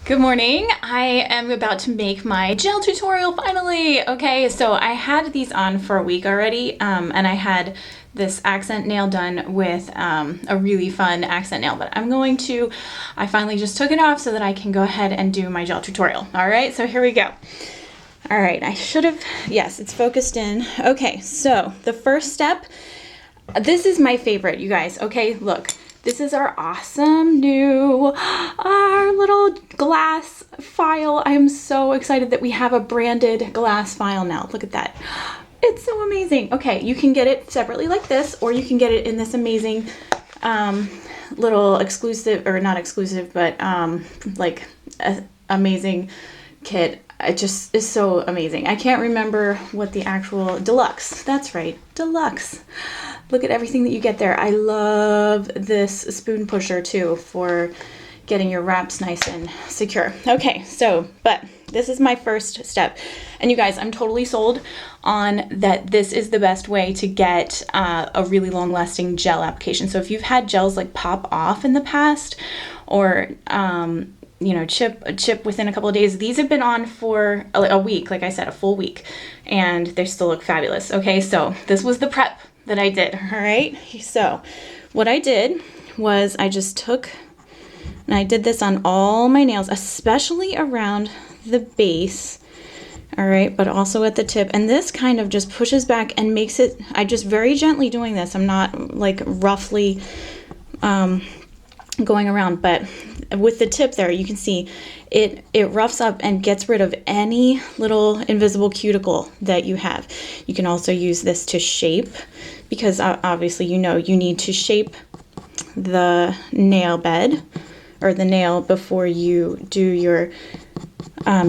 Good morning. I am about to make my gel tutorial finally. Okay, so I had these on for a week already, and I had this accent nail done with a really fun accent nail, but I finally just took it off so that I can go ahead and do my gel tutorial. All right, so here we go. All right, yes, it's focused in. Okay, so the first step, this is my favorite, you guys. Okay, look. This is our awesome our little glass file. I'm so excited that we have a branded glass file now. Look at that. It's so amazing. Okay, you can get it separately like this, or you can get it in this amazing little exclusive, or not exclusive, but amazing kit. It just is so amazing. I can't remember what the actual deluxe. That's right, deluxe. Look at everything that you get there. I love this spoon pusher too for getting your wraps nice and secure. Okay, but this is my first step. And you guys, I'm totally sold on that this is the best way to get a really long lasting gel application. So if you've had gels like pop off in the past, or chip within a couple of days. These have been on for a week, like I said, a full week, and they still look fabulous. Okay, so this was the prep that I did. All right, so what I did was I just took, and I did this on all my nails, especially around the base. All right, but also at the tip, and this kind of just pushes back and makes it, I just very gently doing this. I'm not like roughly going around, but with the tip there, you can see it roughs up and gets rid of any little invisible cuticle that you have. You can also use this to shape, because obviously you need to shape the nail bed or the nail before you do your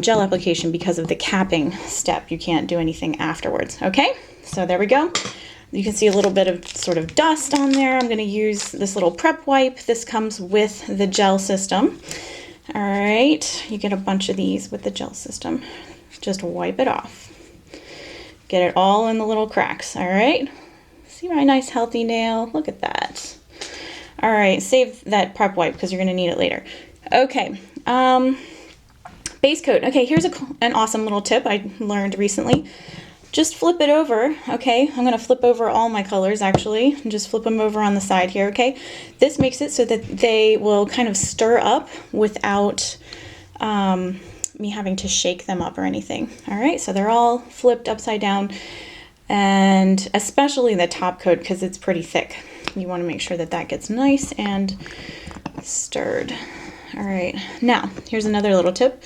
gel application, because of the capping step. You can't do anything afterwards. Okay, so there we go. You can see a little bit of sort of dust on there. I'm going to use this little prep wipe. This comes with the gel system. All right, you get a bunch of these with the gel system. Just wipe it off. Get it all in the little cracks. All right, see my nice healthy nail? Look at that. All right, save that prep wipe because you're going to need it later. Okay, base coat. Okay, here's an awesome little tip I learned recently. Just flip it over, okay? I'm gonna flip over all my colors actually, and just flip them over on the side here, okay? This makes it so that they will kind of stir up without me having to shake them up or anything. All right, so they're all flipped upside down, and especially the top coat because it's pretty thick. You wanna make sure that that gets nice and stirred. All right, now here's another little tip.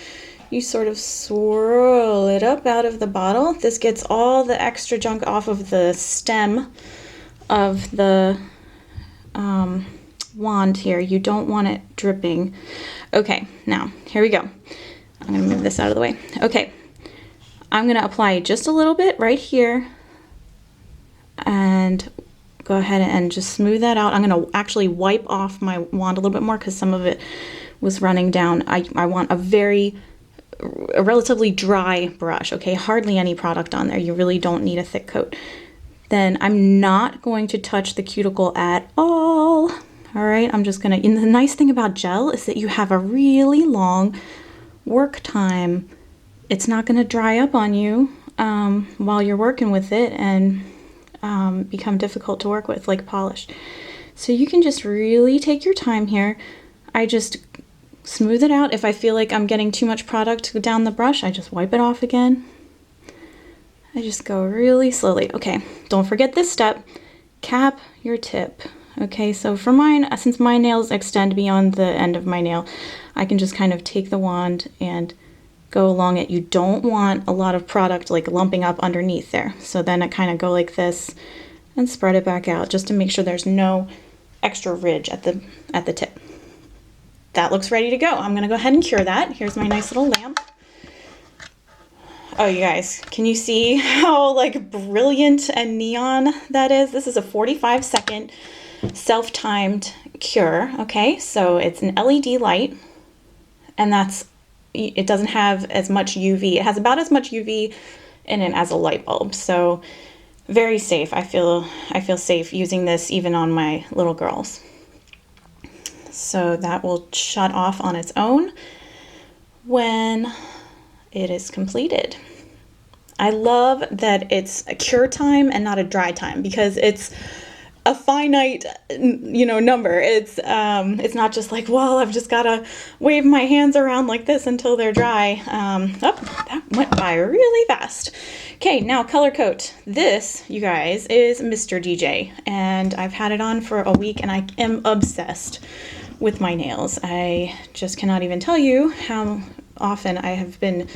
You sort of swirl it up out of the bottle. This gets all the extra junk off of the stem of the wand here. You don't want it dripping. Okay, now here we go. I'm gonna move this out of the way. Okay, I'm gonna apply just a little bit right here and go ahead and just smooth that out. I'm gonna actually wipe off my wand a little bit more because some of it was running down. I want a relatively dry brush, okay? Hardly any product on there. You really don't need a thick coat. Then I'm not going to touch the cuticle at all. All right, I'm just gonna, and the nice thing about gel is that you have a really long work time. It's not gonna dry up on you while you're working with it and become difficult to work with like polish. So you can just really take your time here. I just smooth it out. If I feel like I'm getting too much product down the brush, I just wipe it off again. I just go really slowly. Okay, don't forget this step. Cap your tip. Okay, so for mine, since my nails extend beyond the end of my nail, I can just kind of take the wand and go along it. You don't want a lot of product like lumping up underneath there. So then I kind of go like this and spread it back out just to make sure there's no extra ridge at the tip. That looks ready to go. I'm gonna go ahead and cure that. Here's my nice little lamp. Oh, you guys, can you see how like brilliant and neon that is? This is a 45-second self-timed cure, okay? So it's an LED light, and it doesn't have as much UV. It has about as much UV in it as a light bulb, so very safe. I feel safe using this even on my little girls. So that will shut off on its own. when it is completed. I love that it's a cure time and not a dry time, because it's a finite, number. It's not just like, well, I've just got to wave my hands around like this until they're dry. That went by really fast. Okay, now color coat. This, you guys, is Mr. DJ, and I've had it on for a week, and I am obsessed with my nails. I just cannot even tell you how often I have been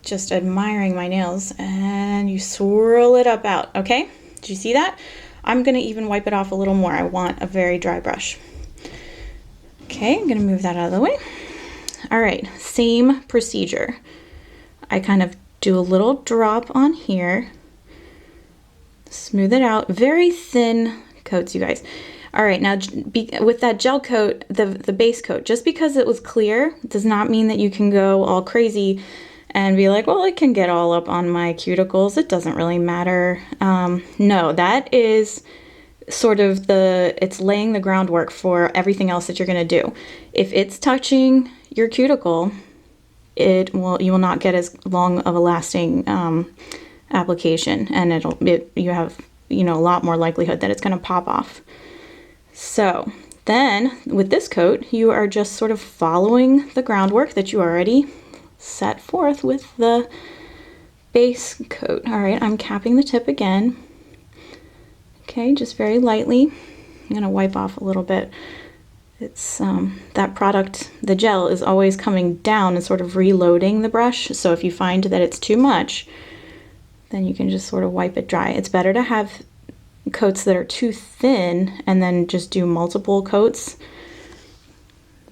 just admiring my nails. And you swirl it up out, okay? Did you see that? I'm gonna even wipe it off a little more. I want a very dry brush. Okay, I'm gonna move that out of the way. All right, same procedure. I kind of do a little drop on here, smooth it out, very thin coats, you guys. All right, now with that gel coat, the base coat, just because it was clear does not mean that you can go all crazy and be like, well, it can get all up on my cuticles. It doesn't really matter. No, that is sort of it's laying the groundwork for everything else that you're gonna do. If it's touching your cuticle, you will not get as long of a lasting application, and you have a lot more likelihood that it's gonna pop off. So then with this coat, you are just sort of following the groundwork that you already set forth with the base coat. All right, I'm capping the tip again. Okay, just very lightly. I'm gonna wipe off a little bit. It's that product, the gel, is always coming down and sort of reloading the brush. So if you find that it's too much, then you can just sort of wipe it dry. It's better to have coats that are too thin and then just do multiple coats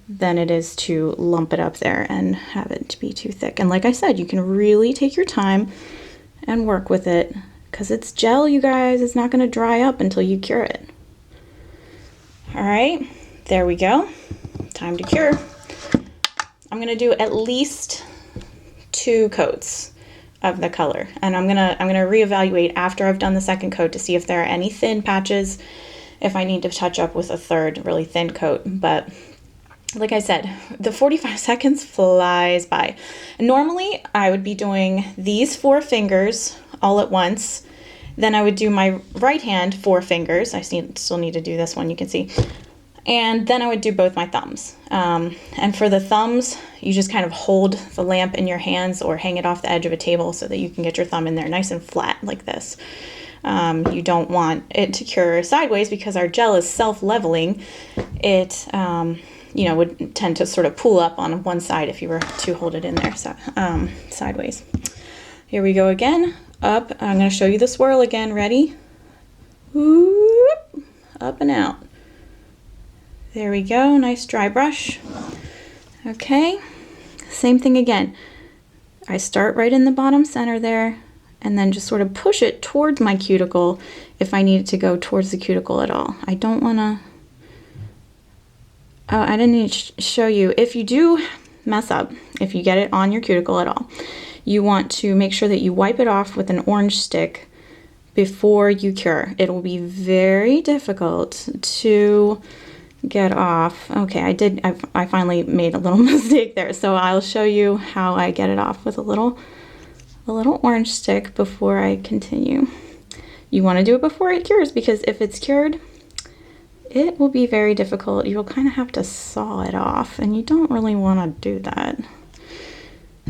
than it is to lump it up there and have it to be too thick. And like I said, you can really take your time and work with it, because it's gel, you guys. It's not going to dry up until you cure it. All right, there we go. Time to cure. I'm going to do at least 2 coats of the color, and I'm gonna reevaluate after I've done the second coat to see if there are any thin patches, if I need to touch up with a third really thin coat. But like I said, the 45 seconds flies by. Normally I would be doing these 4 fingers all at once, then I would do my right hand 4 fingers. I still need to do this one, you can see. And then I would do both my thumbs. And for the thumbs, you just kind of hold the lamp in your hands or hang it off the edge of a table so that you can get your thumb in there nice and flat like this. You don't want it to cure sideways, because our gel is self-leveling. It would tend to sort of pull up on one side if you were to hold it in there sideways. Here we go again. Up. I'm going to show you the swirl again. Ready? Whoop, up and out. There we go. Nice dry brush. Okay. Same thing again. I start right in the bottom center there, and then just sort of push it towards my cuticle if I need it to go towards the cuticle at all. I don't want to... Oh, I didn't need to show you. If you do mess up, if you get it on your cuticle at all, you want to make sure that you wipe it off with an orange stick before you cure. It will be very difficult to get off. Okay, I finally made a little mistake there, so I'll show you how I get it off with a little orange stick before I continue. You want to do it before it cures, because if it's cured, it will be very difficult. You'll kind of have to saw it off, and you don't really want to do that.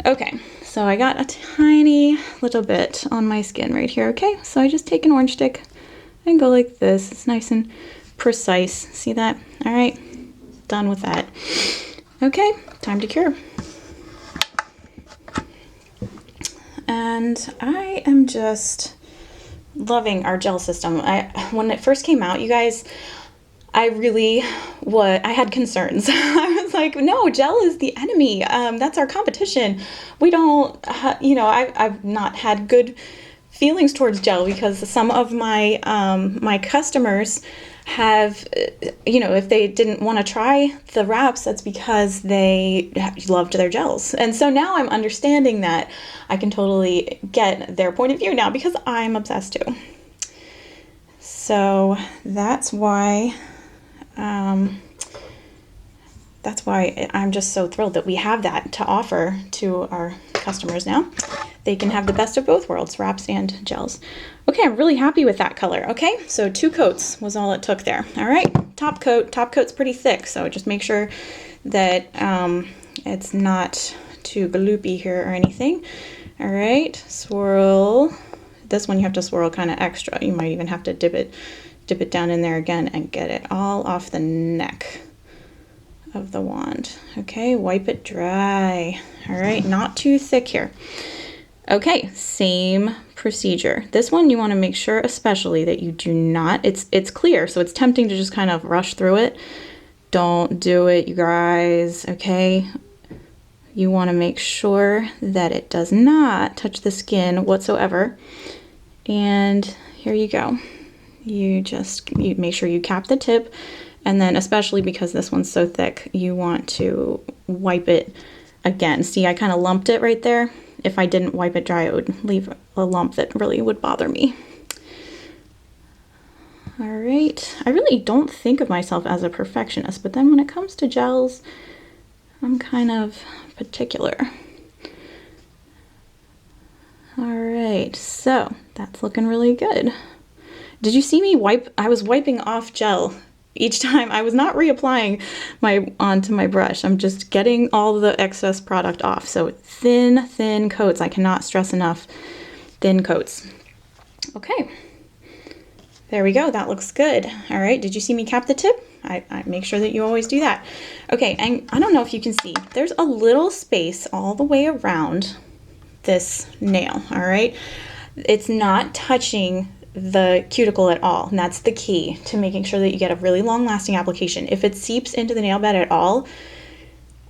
Okay, so I got a tiny little bit on my skin right here, okay? So I just take an orange stick and go like this. It's nice and precise. See that? All right, done with that. Okay, time to cure. And I am just loving our gel system. When it first came out, you guys, I had concerns. I was like, no, gel is the enemy. That's our competition. We don't, I've not had good feelings towards gel, because some of my my customers have, if they didn't want to try the wraps, that's because they loved their gels. And so now I'm understanding that. I can totally get their point of view now, because I'm obsessed too. So that's why that's why I'm just so thrilled that we have that to offer to our customers now. They can have the best of both worlds, wraps and gels. Okay, I'm really happy with that color. Okay, so 2 coats was all it took there. All right, top coat. Top coat's pretty thick, so just make sure that it's not too gloopy here or anything. All right, swirl. This one you have to swirl kind of extra. You might even have to dip it down in there again and get it all off the neck of the wand. Okay, wipe it dry. All right, not too thick here. Okay, same procedure. This one you want to make sure especially that you do not, it's clear, so it's tempting to just kind of rush through it. Don't do it, you guys, okay? You want to make sure that it does not touch the skin whatsoever. And here you go. You make sure you cap the tip, and then especially because this one's so thick, you want to wipe it again. See, I kind of lumped it right there. If I didn't wipe it dry, it would leave a lump that really would bother me. All right, I really don't think of myself as a perfectionist, but then when it comes to gels, I'm kind of particular. All right, so that's looking really good. Did you see me wipe? I was wiping off gel each time. I was not reapplying onto my brush. I'm just getting all the excess product off. So thin coats. I cannot stress enough, thin coats. Okay, there we go. That looks good. All right, did you see me cap the tip? I make sure that you always do that. Okay, and I don't know if you can see, there's a little space all the way around this nail, all right? It's not touching the cuticle at all, and that's the key to making sure that you get a really long lasting application. If it seeps into the nail bed at all,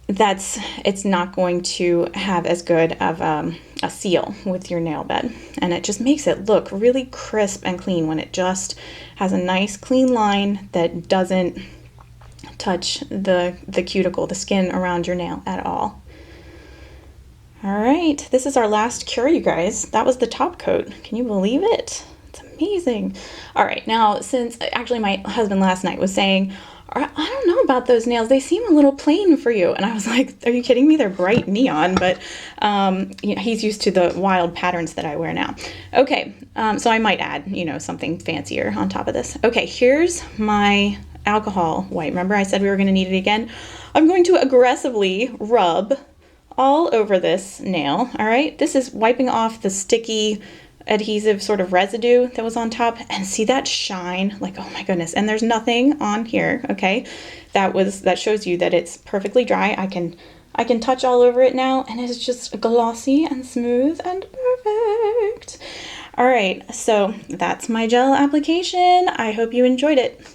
it's not going to have as good of a seal with your nail bed, and it just makes it look really crisp and clean when it just has a nice clean line that doesn't touch the cuticle, the skin around your nail at all. All right, this is our last cure, you guys. That was the top coat. Can you believe it? It's amazing. All right, now since actually my husband last night was saying, I don't know about those nails. They seem a little plain for you. And I was like, are you kidding me? They're bright neon, but you know, he's used to the wild patterns that I wear now. Okay, so I might add, you know, something fancier on top of this. Okay, here's my alcohol white. Remember I said we were going to need it again? I'm going to aggressively rub all over this nail. All right, this is wiping off the sticky adhesive sort of residue that was on top, and see that shine, like, oh my goodness. And there's nothing on here. Okay, that shows you that it's perfectly dry. I can touch all over it now, and it's just glossy and smooth and perfect. All right, so that's my gel application. I hope you enjoyed it.